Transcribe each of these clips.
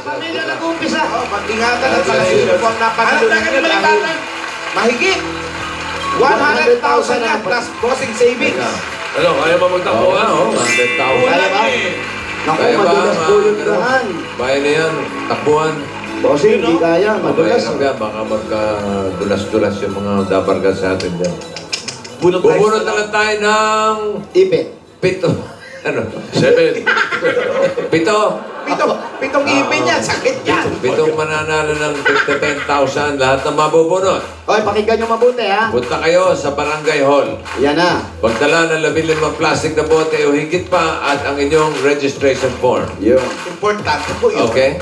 pamilya nag-umpisa. Mag-ingatan at pala-sino po ang napanalunan nyo dahil mahigit 100,000 na plus bossing savings. Ano, kaya ba magtakbuhan? 100,000. Kaya ba? Naku, madulas po yung tirahan. Bayan na yan, takbuhan. Bossing, hindi kaya. Madulas. Baka magka-dulas-dulas yung mga dabargas sa atin dyan. Bunot na lang tayo ng... Ipit. 7. Ano? 7. 7. Pitong ipin yan, sakit yan. 7 mananalo ng 10,000, lahat ng mabubunot. Oy, pakinggan nyo mabuti, ha? Punta kayo sa Barangay Hall. Yan na. Pagdala ng 15 plastic na bote o higit pa at ang inyong registration form. Yun. Importante po yun. Okay?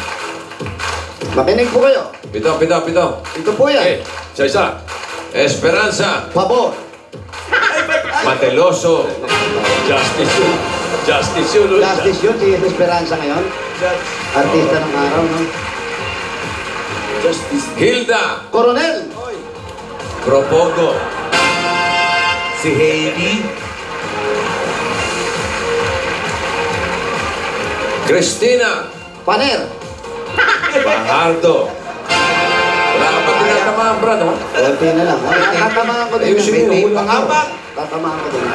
Makinig po kayo. Pito. Ito po yan. Isa-isa. Esperanza. Pabor. Mateloso. Justice yun. Justice yun. Justice yun, si Esperanza ngayon. Artista ng araw, no? Justice. Hilda. Coronel. Propogo. Si Hailey. Cristina. Paner. Bahardo. Wala ka pa tinatamaan, Brad, ha? Kunti na lang. Ay, tatamaan ko din. Ayusin mo, wala ka. Pangabak. Tatamaan ko din.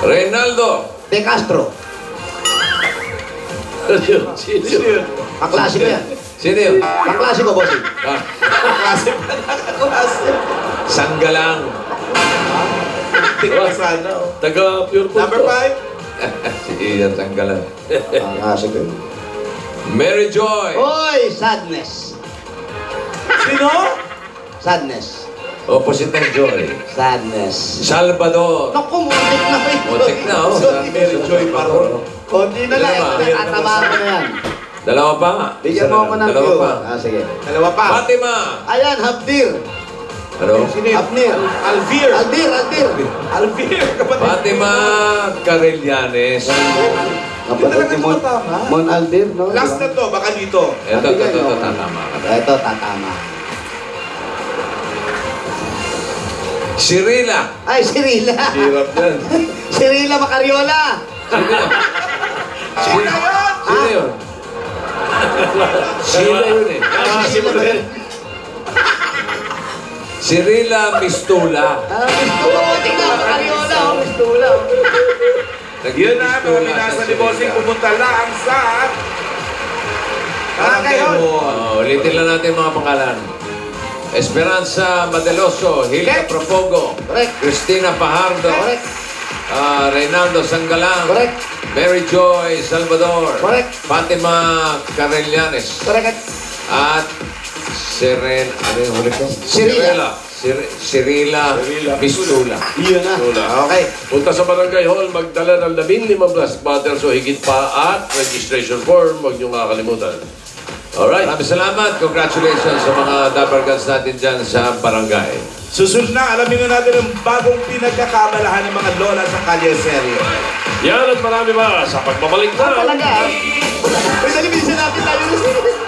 Reynaldo. De Castro. Sino yun? Kaklase ko yan. Sino yun? Kaklase ko, bossing. Ah, Klase pa na. Klase. Sanggalang. Tingnan sana. Taga Pure Food. Number 5. Si Ian Sanggalang. Kaklase ko yun. Mary Joy. Oy, sadness. Sino? Sadness. Opposite ng Joy. Sadness. Salvador. Naku, muntik na ba ito? Muntik na, oh. Mary Joy Paron. Kunti na lang. Dalawa. Tatamaan ko na yan. Dalawa pa. Bigyan mo ako ng Dalawa view. pa. Sige. Dalawa pa. Fatima. Ayan, Habdir. Ano? Sino yun? Abnir. Alvir. Aldir. Alvir. Kapatid. Fatima Carillanes. Kapatid ni Mon Aldir, no? Last na to. Baka dito. Ito, tatama ka. Ito, tatama. Cirila. Ay, si Rila. Hirap yan. Si Rila Macariola. Sino yun? Sino yun? Sino yun? Sino yun eh? Sino yun? Cirila Mistula. Mistula. Tingnan, Macariola. Mistula. Yun na. Mga binasa ni Bossing. Pumunta lang sa... Barangay Hall. Ulitin lang natin mga pangalan. Esperanza Mateloso, Hilda Propogo, Correct. Cristina Fajardo, Correct. Reynaldo Sanggalang, Correct. Mary Joy Salvador, Correct. Fatima Carillanes, Correct. at ano yung huli ko? Cirila. Cirila Mistula. Yun na. Okay. Punta sa Barangay Hall, magdala ng 15 plastic bottles o higit pa at registration form. Huwag niyong kakalimutan. Alright. Maraming salamat. Congratulations sa mga dabargans natin dyan sa barangay. Susunod na, alamin na natin ang bagong pinagkakabalahan ng mga lola sa Kalye Seryo. Yan at marami pa sa pagbabalik na. Talaga. May nalimisan natin tayo.